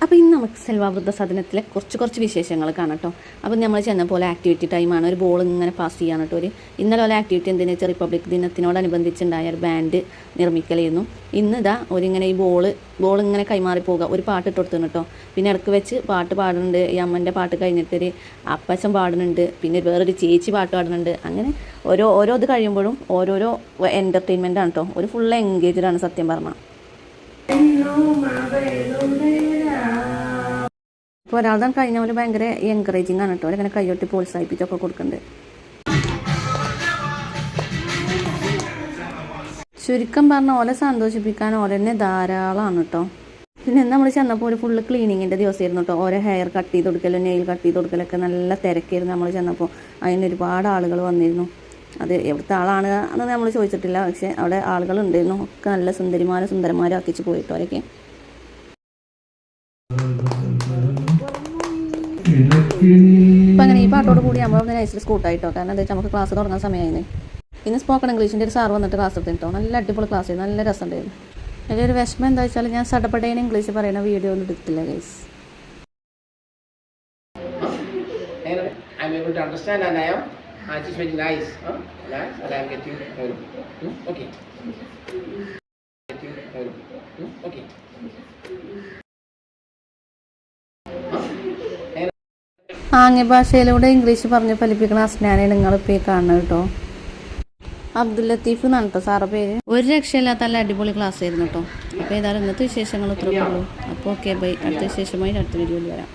അപ്പോൾ ഇന്ന് നമുക്ക് സെൽവ വൃദ്ധസദനത്തിലെ കുറച്ച് വിശേഷങ്ങൾ കാണാം കേട്ടോ. അപ്പോൾ നമ്മൾ ചെന്ന പോലെ ആക്ടിവിറ്റി ടൈമാണ്. ഒരു ബോൾ ഇങ്ങനെ പാസ് ചെയ്യാണ് കേട്ടോ. ഇന്നലെ പോലെ ആക്ടിവിറ്റി എന്തിനാ വെച്ചാൽ റിപ്പബ്ലിക് ദിനത്തിനോടനുബന്ധിച്ചുണ്ടായ ഒരു ബാൻഡ് നിർമ്മിക്കലായിരുന്നു. ഇന്ന് ഇതാ ഒരിങ്ങനെ ഈ ബോൾ ഇങ്ങനെ കൈമാറി പോകുക. ഒരു പാട്ട് ഇട്ട് കൊടുത്തു കേട്ടോ. പിന്നെ ഇടയ്ക്ക് വെച്ച് പാട്ട് പാടുന്നുണ്ട്. ഈ അമ്മൻ്റെ പാട്ട് കഴിഞ്ഞിട്ടൊരു അപ്പച്ചൻ പാടുന്നുണ്ട്. പിന്നെ വേറൊരു ചേച്ചി പാട്ട് പാടുന്നുണ്ട്. അങ്ങനെ ഓരോ ഇത് കഴിയുമ്പോഴും ഓരോരോ എൻ്റർടൈൻമെൻ്റ് ആണ് കേട്ടോ. ഒരു ഫുൾ എൻഗേജ്ഡ് ആണ് സത്യം പറഞ്ഞാൽ. ഇപ്പോൾ ഒരാളുടെ കഴിഞ്ഞ പോലെ ഭയങ്കര എൻകറേജിങ് ആണ് കേട്ടോ. അവരങ്ങനെ കൈയൊട്ടി പ്രോത്സാഹിപ്പിച്ചൊക്കെ കൊടുക്കുന്നുണ്ട്. ചുരുക്കം പറഞ്ഞാൽ ഓലെ സന്തോഷിപ്പിക്കാൻ ഓലെന്നെ ധാരാളമാണ് കേട്ടോ. പിന്നെ നമ്മൾ ചെന്നപ്പോൾ ഒരു ഫുള്ള് ക്ലീനിങ്ങിൻ്റെ ദിവസമായിരുന്നു കേട്ടോ. ഓരോ ഹെയർ കട്ട് ചെയ്ത് കൊടുക്കലും നെയിൽ കട്ട് ചെയ്ത് കൊടുക്കലൊക്കെ നല്ല തിരക്കായിരുന്നു. നമ്മൾ ചെന്നപ്പോൾ അതിന് ഒരുപാട് ആളുകൾ വന്നിരുന്നു. അത് എവിടുത്തെ ആളാണ് എന്ന് നമ്മൾ ചോദിച്ചിട്ടില്ല. പക്ഷേ അവിടെ ആളുകളുണ്ടായിരുന്നു. ഒക്കെ നല്ല സുന്ദരന്മാരും ആക്കിച്ച് പോയിട്ടോ അവരൊക്കെ. അപ്പം അങ്ങനെ ഈ പാട്ടോട് കൂടി നമ്മൾ നൈസിൽ സ്കൂട്ടായിട്ടോ. കാരണം എന്താ വെച്ചാൽ നമുക്ക് ക്ലാസ് തുടങ്ങാൻ സമയമായിരുന്നു. ഇന്ന് സ്പോക്കൺ ഇംഗ്ലീഷിൻ്റെ ഒരു സാറ് വന്നിട്ട് ക്ലാസ് എടുത്തിട്ടോ. നല്ല അടിപൊളി ക്ലാസ് ആയിരുന്നു. നല്ല രസമുണ്ടായിരുന്നു. അതിൻ്റെ ഒരു വിഷമം എന്താ വെച്ചാൽ ഞാൻ സടപടേനെ ഇംഗ്ലീഷ് പറയുന്ന വീഡിയോ ഒന്നും എടുത്തില്ല guys. It is very nice, nice, and I am getting okay. Okay. ആംഗ്യ ഭാഷയിലൂടെ ഇംഗ്ലീഷ് പറഞ്ഞ് ഫലിപ്പിക്കുന്ന അസ്നാനെ നിങ്ങളിപ്പോൾ ഈ കാണുന്നത് കേട്ടോ. അബ്ദുൽ ലത്തീഫ് എന്നാണ് കേട്ടോ സാറ് പേര്. ഒരു രക്ഷയില്ലാത്ത നല്ല അടിപൊളി ക്ലാസ് ആയിരുന്നു കേട്ടോ. അപ്പോൾ ഏതായാലും ഇന്നത്തെ വിശേഷങ്ങൾ ഇത്രയൊക്കെ ഉള്ളൂ. അപ്പോൾ ഓക്കെ ബൈ. അടുത്ത വിശേഷമായി അടുത്ത വീഡിയോയിൽ വരാം.